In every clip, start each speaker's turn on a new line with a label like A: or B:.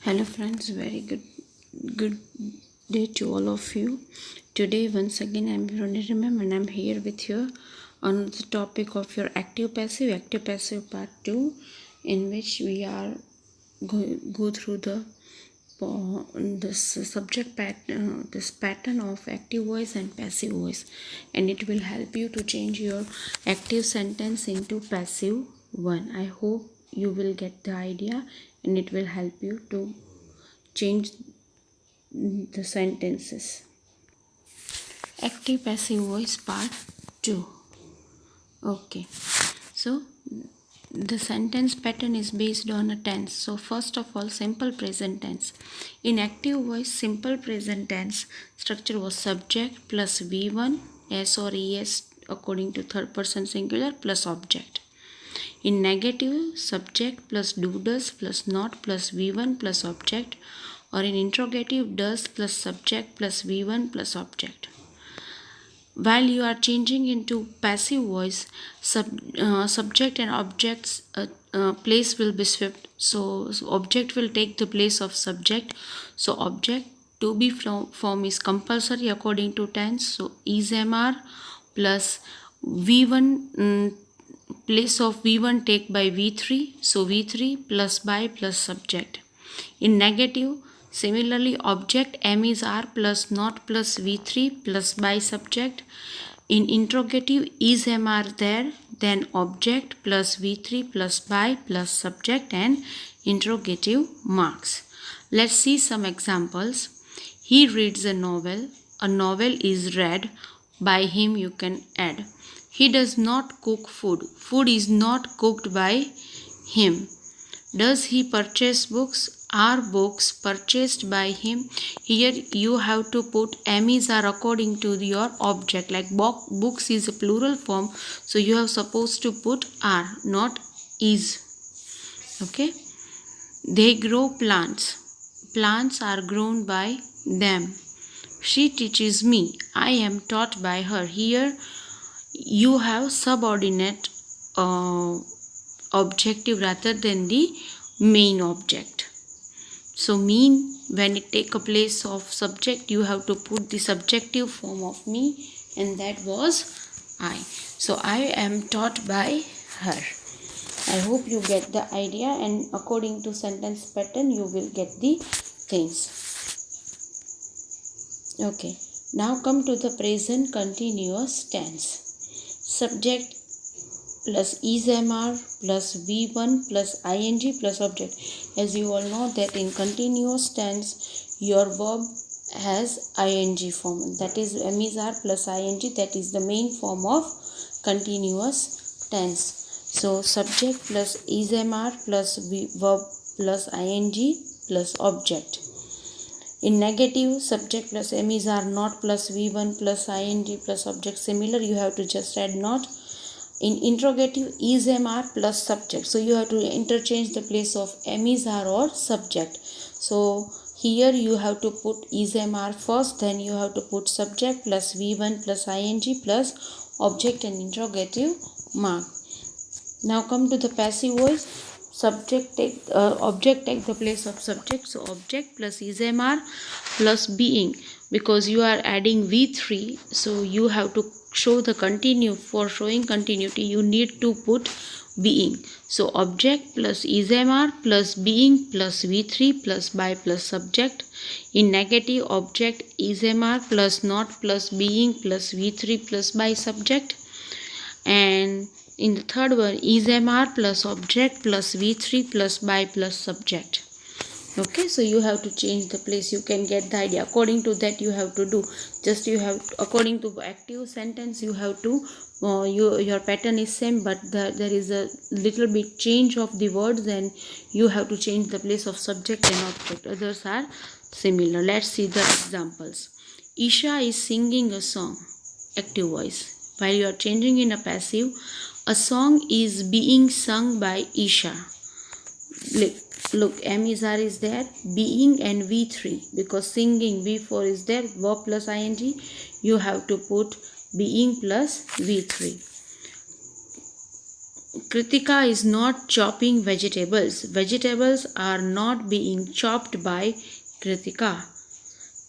A: Hello friends, very good day to all of you. Today once again I'm Veronica and I'm here with you on the topic of your active passive part 2, in which we are go through this subject pattern, this pattern of active voice and passive voice, and it will help you to change your active sentence into passive one. I hope you will get the idea and it will help you to change the sentences. Active passive voice part 2. Okay, so the sentence pattern is based on a tense. So first of all, simple present tense. In active voice, simple present tense structure was subject plus v1 s or es according to third person singular plus object. In negative, subject plus do does plus not plus v1 plus object, or in interrogative, does plus subject plus v1 plus object. While you are changing into passive voice, subject and object's place will be swapped. So object will take the place of subject. So object to be form is compulsory according to tense. So is mr plus v1 place of v1 take by v3. So v3 plus by plus subject. In negative, similarly, object m is r plus not plus v3 plus by subject. In interrogative, is mr there, then object plus v3 plus by plus subject and interrogative marks. Let's see some examples. He reads a novel. A novel is read by him, you can add. He does not cook food. Food is not cooked by him. Does he purchase books? Are books purchased by him? Here you have to put m is are according to your object. Like books is a plural form, so you are supposed to put are, not is. Okay. They grow plants. Plants are grown by them. She teaches me. I am taught by her. Here you have subordinate objective rather than the main object. So mean, when it take a place of subject, you have to put the subjective form of me, and that was I. So I am taught by her. I hope you get the idea, and according to sentence pattern you will get the things. Okay, now come to the present continuous tense. Subject plus is mr plus v1 plus ing plus object. As you all know that in continuous tense your verb has ing form, that is m is r plus ing, that is the main form of continuous tense. So subject plus is mr plus verb plus ing plus object. In negative, subject plus m is r not plus v1 plus ing plus object. Similar, you have to just add not. In interrogative, is mr plus subject. So you have to interchange the place of m is r or subject. So here you have to put is mr first, then you have to put subject plus v1 plus ing plus object and interrogative mark. Now come to the passive voice. Object take the place of subject. So object plus is mr plus being, because you are adding v3, so you have to show the continue. For showing continuity you need to put being. So object plus is mr plus being plus v3 plus by plus subject. In negative, object is mr plus not plus being plus v3 plus by subject. And in the third one, is mr plus object plus v3 plus by plus subject. Okay, so you have to change the place. You can get the idea. According to that you have to do. Just you have, according to active sentence you have to your pattern is same, but there is a little bit change of the words, and you have to change the place of subject and object. Others are similar. Let's see the examples. Isha is singing a song. Active voice. While you are changing in a passive, a song is being sung by Isha. Look, m is r is there, being and v3, because singing v4 is there, verb plus ing, you have to put being plus v3. Kritika is not chopping vegetables. Vegetables are not being chopped by Kritika.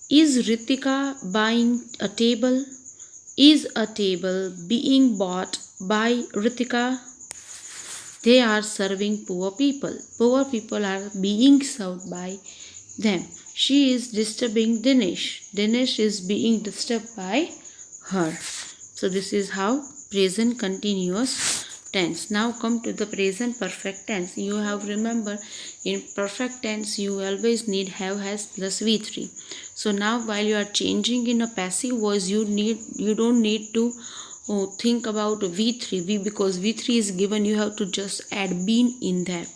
A: Is Ritika buying a table? Is a table being bought by Ritika? They are serving poor people. Poor people are being served by them. She is disturbing Dinesh. Dinesh is being disturbed by her. So this is how present continuous tense. Now come to the present perfect tense. You have remember in perfect tense you always need have has plus V3. So now while you are changing in a passive voice you don't need to think about V3 because V3 is given, you have to just add been in that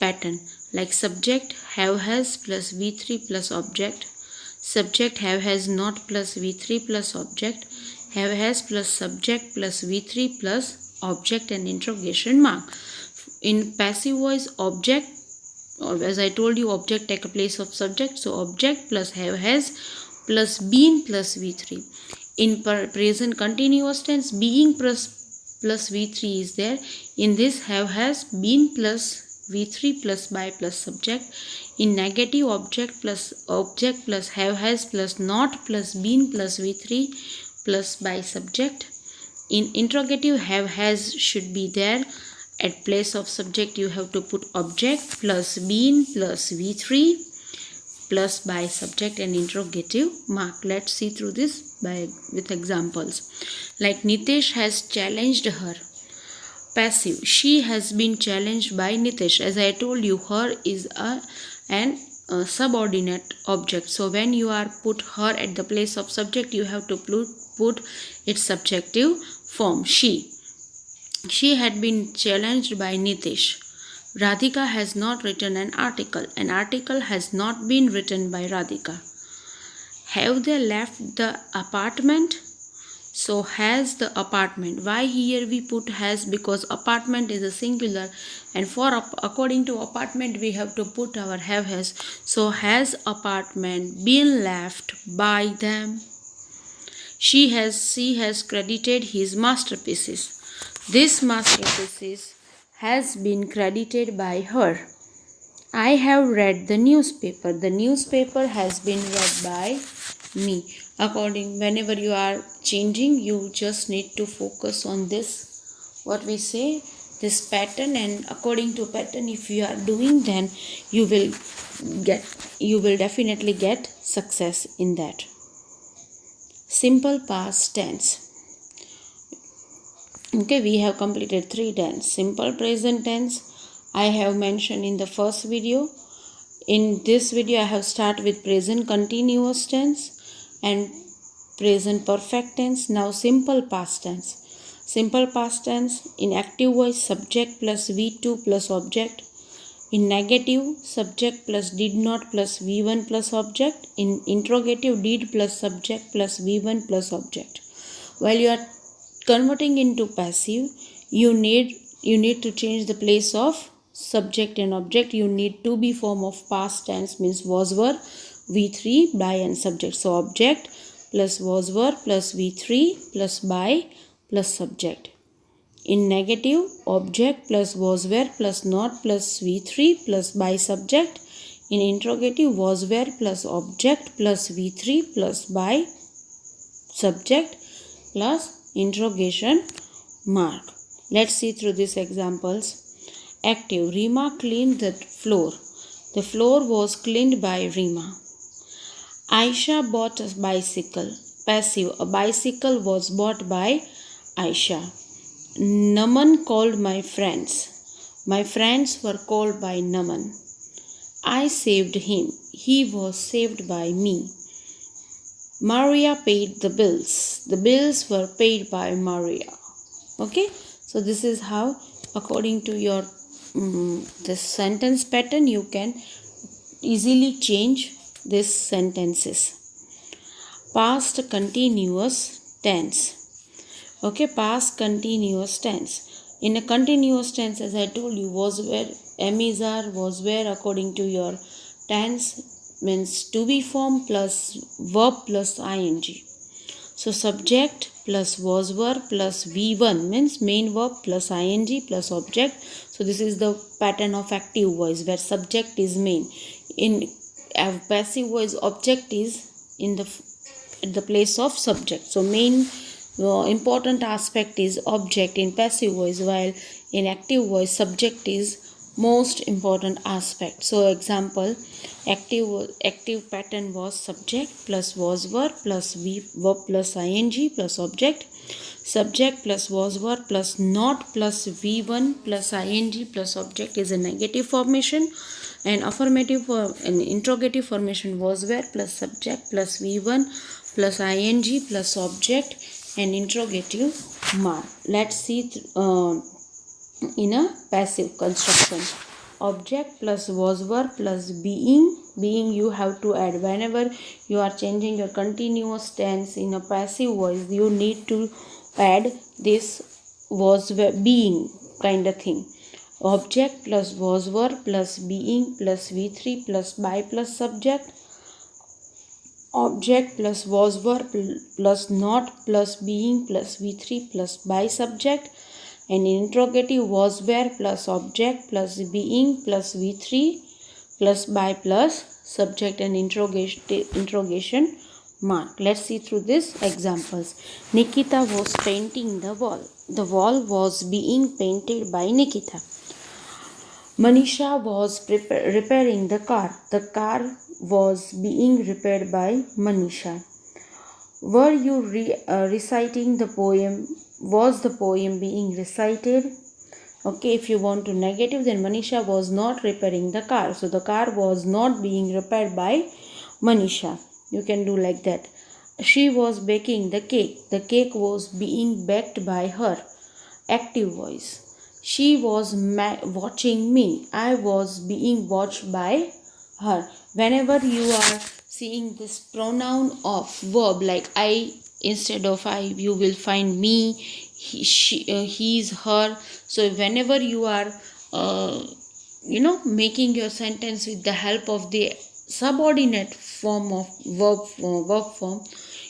A: pattern. Like subject have has plus V3 plus object, subject have has not plus V3 plus object, have has plus subject plus V3 plus object and interrogation mark. In passive voice, object, as I told you, object take a place of subject, so object plus have has plus been plus V3. In present continuous tense, being plus V3 is there. In this, have has been plus V3 plus by plus subject. In negative, object plus have has plus not plus been plus V3 plus by subject. In interrogative, have has should be there. At place of subject, you have to put object plus been plus V3 plus by subject and interrogative mark. Let's see through this with examples. Like Nitesh has challenged her. Passive. She has been challenged by Nitesh. As I told you, her is an subordinate object. So when you are put her at the place of subject, you have to put its subjective form. She had been challenged by Nitesh. Radhika has not written an article. An article has not been written by Radhika. Have they left the apartment? So has the apartment. Why here we put has? Because apartment is a singular and for according to apartment we have to put our have has. So has apartment been left by them? She has credited his masterpieces. This masterpieces has been credited by her. I have read the newspaper. The newspaper has been read by me. Whenever you are changing, you just need to focus on this, what we say, this pattern, and according to pattern, if you are doing, then you will definitely get success in that. Simple past tense. Okay, we have completed 3 tense. Simple present tense I have mentioned in the first video. In this video I have started with present continuous tense and present perfect tense. Now simple past tense. Simple past tense in active voice, subject plus V2 plus object. In negative, subject plus did not plus V1 plus object. In interrogative, did plus subject plus V1 plus object. While you are converting into passive, you need to change the place of subject and object. You need to be form of past tense, means was, were, V3 by and subject. So object plus was, were plus V3 plus by plus subject. In negative, object plus was, were plus not plus V3 plus by subject. In interrogative, was, were plus object plus V3 plus by subject plus interrogation mark. Let's see through these examples. Active. Rima cleaned the floor. The floor was cleaned by Rima. Aisha bought a bicycle. Passive. A bicycle was bought by Aisha. Naman called my friends. My friends were called by Naman. I saved him. He was saved by me. Maria paid the bills. The bills were paid by Maria. Okay, so this is how, according to your this sentence pattern, you can easily change these sentences. Past continuous tense. Okay, past continuous tense. In a continuous tense, as I told you, was, where, am, is, are, was, where, according to your tense, means to be form plus verb plus ing. So subject plus was verb plus V1 means main verb plus ing plus object. So this is the pattern of active voice where subject is main. In passive voice, object is in the place of subject. So main important aspect is object in passive voice, while in active voice subject is most important aspect. So example, active pattern was subject plus was verb plus verb plus ing plus object. Subject plus was verb plus not plus v1 plus ing plus object is a negative formation, and affirmative for an interrogative formation was verb plus subject plus v1 plus ing plus object and interrogative mark. Let's see in a passive construction. Object plus was verb plus being you have to add whenever you are changing your continuous tense in a passive voice. You need to add this was being kind of thing. Object plus was verb plus being plus v3 plus by plus subject. Object plus was verb plus not plus being plus v3 plus by subject, and interrogative was where plus object plus being plus v3 plus by plus subject and interrogation mark. Let's see through these examples. Nikita was painting the wall. The wall was being painted by Nikita. Manisha was repairing the car. The car was being repaired by Manisha. Were you reciting the poem? Was the poem being recited? Okay, if you want to negative, then Manisha was not repairing the car. So the car was not being repaired by Manisha. You can do like that. She was baking the cake. The cake was being baked by her. Active voice. She was watching me. I was being watched by her. Whenever you are seeing this pronoun of verb like I instead of I, you will find me, he, she, his, her. So whenever you are making your sentence with the help of the subordinate form of verb form,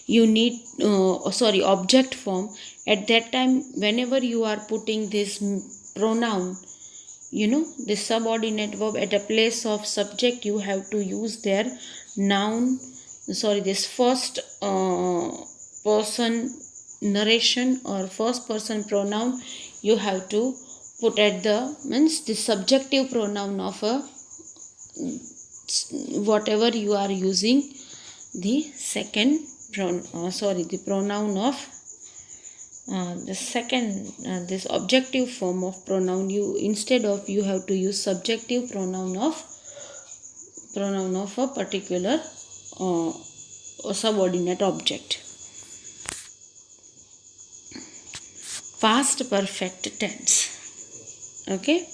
A: you need object form. At that time, whenever you are putting this pronoun, this subordinate verb at a place of subject, you have to use their this first person narration or first person pronoun. You have to put at the subjective pronoun of a whatever you are using, the second the pronoun of the second this objective form of pronoun. You have to use subjective pronoun of a particular subordinate object. Past perfect tense. Okay,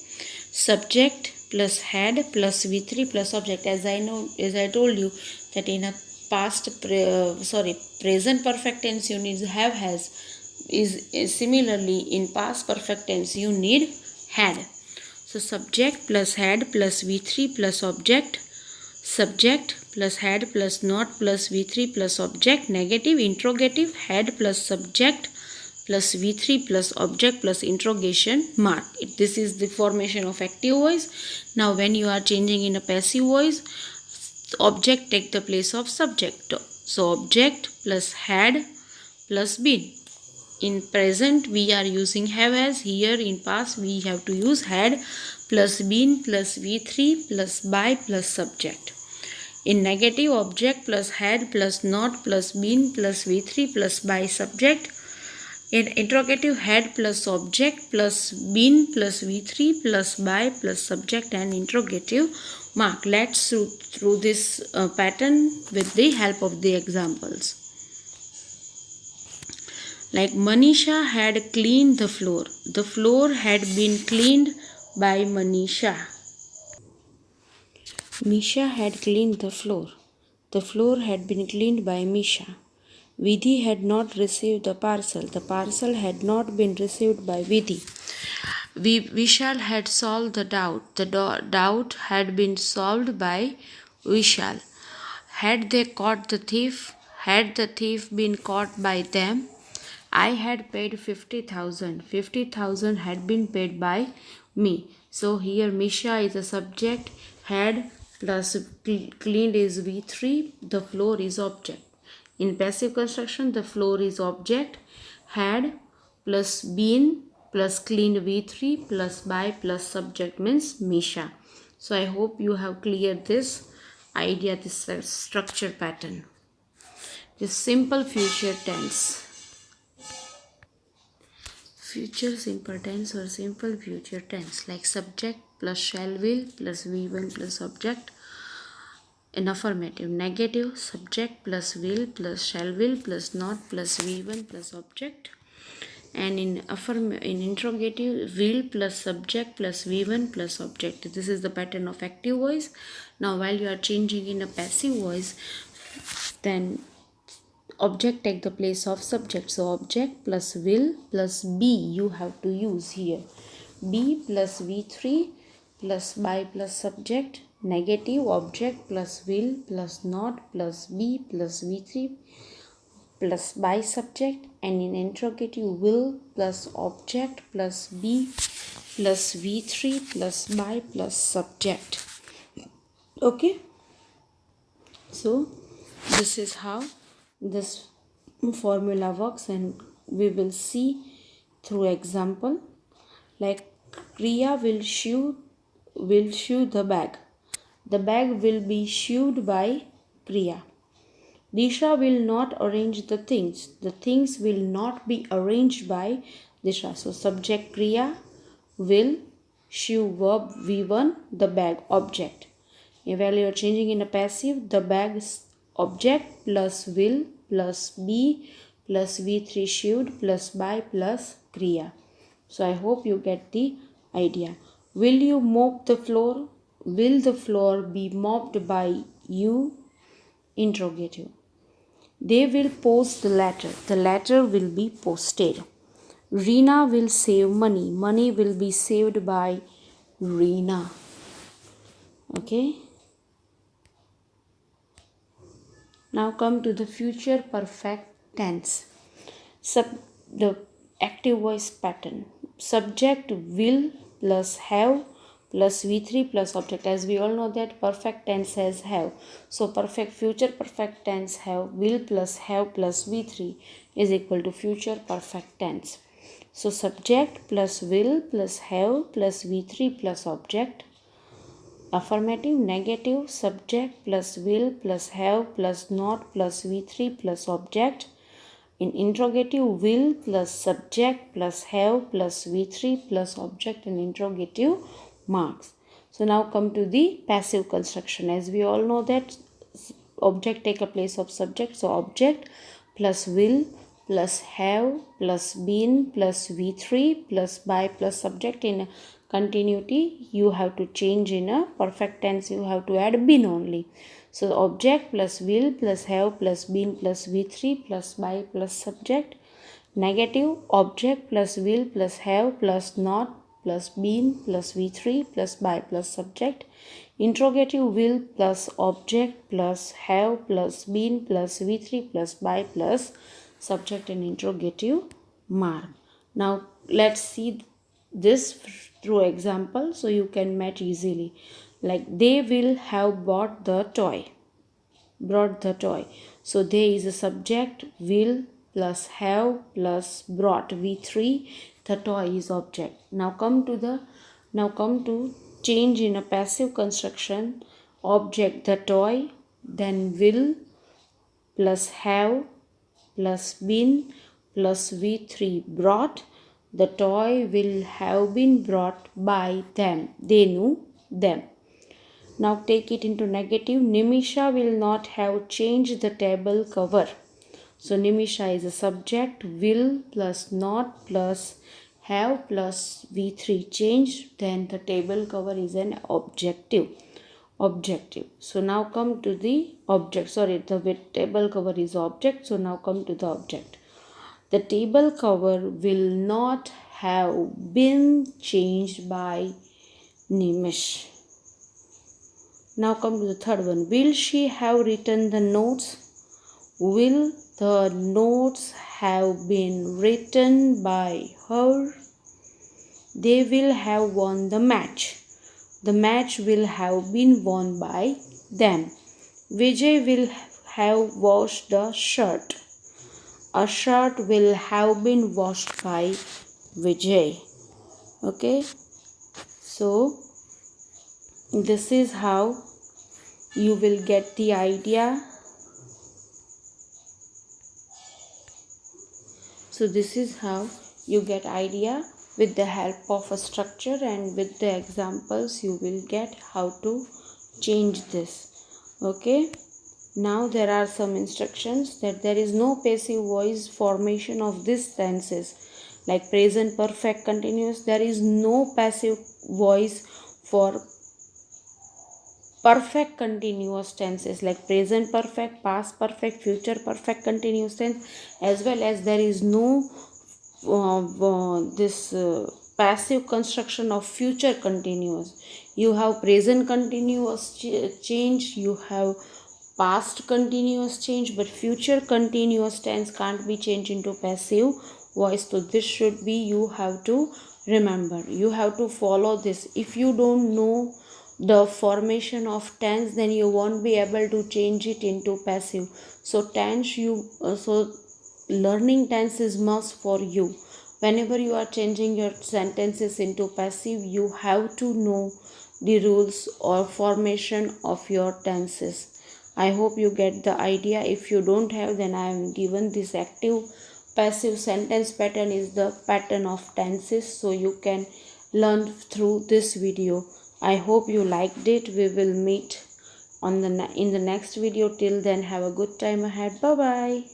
A: subject plus had plus v3 plus object. As I told you that in a present perfect tense you need have has. Is similarly in past perfect tense you need had. So subject plus had plus v3 plus object. Subject plus had plus not plus v3 plus object. Negative. Interrogative had plus subject plus v3 plus object plus interrogation mark. This is the formation of active voice. Now when you are changing in a passive voice, object take the place of subject. So object plus had plus been. In present we are using have as. Here in past we have to use had plus been plus v3 plus by plus subject. In negative, object plus had plus not plus been plus v3 plus by subject. In interrogative, had plus object plus been plus v3 plus by plus subject and interrogative mark. Let's through this pattern with the help of the examples. Like Manisha had cleaned the floor. The floor had been cleaned by Manisha. Misha had cleaned the floor. The floor had been cleaned by Misha. Vidhi had not received the parcel. The parcel had not been received by Vidhi. Vishal had solved the doubt. The doubt had been solved by Vishal. Had they caught the thief? Had the thief been caught by them? I had paid 50,000. 50,000 had been paid by me. So here Misha is a subject, had plus cleaned is V3, the floor is object. In passive construction, the floor is object, had plus been plus cleaned V3 plus by plus subject means Misha. So I hope you have cleared this idea, this structure pattern. This simple future tense. Future simple tense or simple future tense, like subject plus shall will plus V1 plus object. In affirmative, negative, subject plus will plus shall will plus not plus V1 plus object. And in interrogative, will plus subject plus V1 plus object. This is the pattern of active voice. Now while you are changing in a passive voice, then object take the place of subject. So object plus will plus be you have to use here. Be plus V3 plus by plus subject. Negative, object plus will plus not plus be plus V3 plus by subject. And in interrogative, will plus object plus be plus V3 plus by plus subject. Okay, so this is how this formula works, and we will see through example. Like Kriya will shoe the bag. The bag will be shoed by Kriya. Disha will not arrange the things. The things will not be arranged by Disha. So subject Kriya, will, shoe verb V1, the bag object. While you are changing in a passive, the bag object plus will plus be plus V3 should plus by plus Kriya. So I hope you get the idea. Will you mop the floor? Will the floor be mopped by you? Interrogative. They will post the letter. The letter will be posted. Reena will save money. Money will be saved by Reena. Okay. Now come to the future perfect tense. The active voice pattern. Subject will plus have plus V3 plus object. As we all know that perfect tense has have. So perfect future perfect tense have will plus have plus V3 is equal to future perfect tense. So subject plus will plus have plus V3 plus object. Affirmative, negative, subject plus will plus have plus not plus V3 plus object. In interrogative, will plus subject plus have plus V3 plus object and interrogative marks. So now come to the passive construction. As we all know that object take a place of subject. So object plus will plus have plus been plus V3 plus by plus subject. In continuity, you have to change in a perfect tense. You have to add been only. So object plus will plus have plus been plus V3 plus by plus subject. Negative, object plus will plus have plus not plus been plus V3 plus by plus subject. Interrogative, will plus object plus have plus been plus V3 plus by plus subject and interrogative mark. Now let's see this through example so you can match easily. Like they will have brought the toy. So there is a subject, will plus have plus brought V3. The toy is object. Now come to change in a passive construction. Object the toy, then will plus have plus been plus V3 brought. The toy will have been brought by them. They knew them. Now take it into negative. Nimisha will not have changed the table cover. So Nimisha is a subject. Will plus not plus have plus V3 change. Then the table cover is an objective. So now come to the object. The table cover is object. So now come to the object. The table cover will not have been changed by Nimish. Now come to the third one. Will she have written the notes? Will the notes have been written by her? They will have won the match. The match will have been won by them. Vijay will have washed the shirt. A shirt will have been washed by Vijay. Okay, so this is how you will get the idea. So this is how you get idea with the help of a structure, and with the examples you will get how to change this. Okay, now there are some instructions that there is no passive voice formation of these tenses like present perfect continuous. There is no passive voice for perfect continuous tenses like present perfect, past perfect, future perfect continuous tense, as well as there is no this passive construction of future continuous. You have present continuous change, you have past continuous change, but future continuous tense can't be changed into passive voice. So this should be, you have to remember, you have to follow this. If you don't know the formation of tense, then you won't be able to change it into passive. So tense you so learning tense is must for you. Whenever you are changing your sentences into passive, you have to know the rules or formation of your tenses. I hope you get the idea. If you don't have, then I am given this active passive sentence pattern is the pattern of tenses, so you can learn through this video. I hope you liked it. We will meet on in the next video. Till then, have a good time ahead. Bye bye.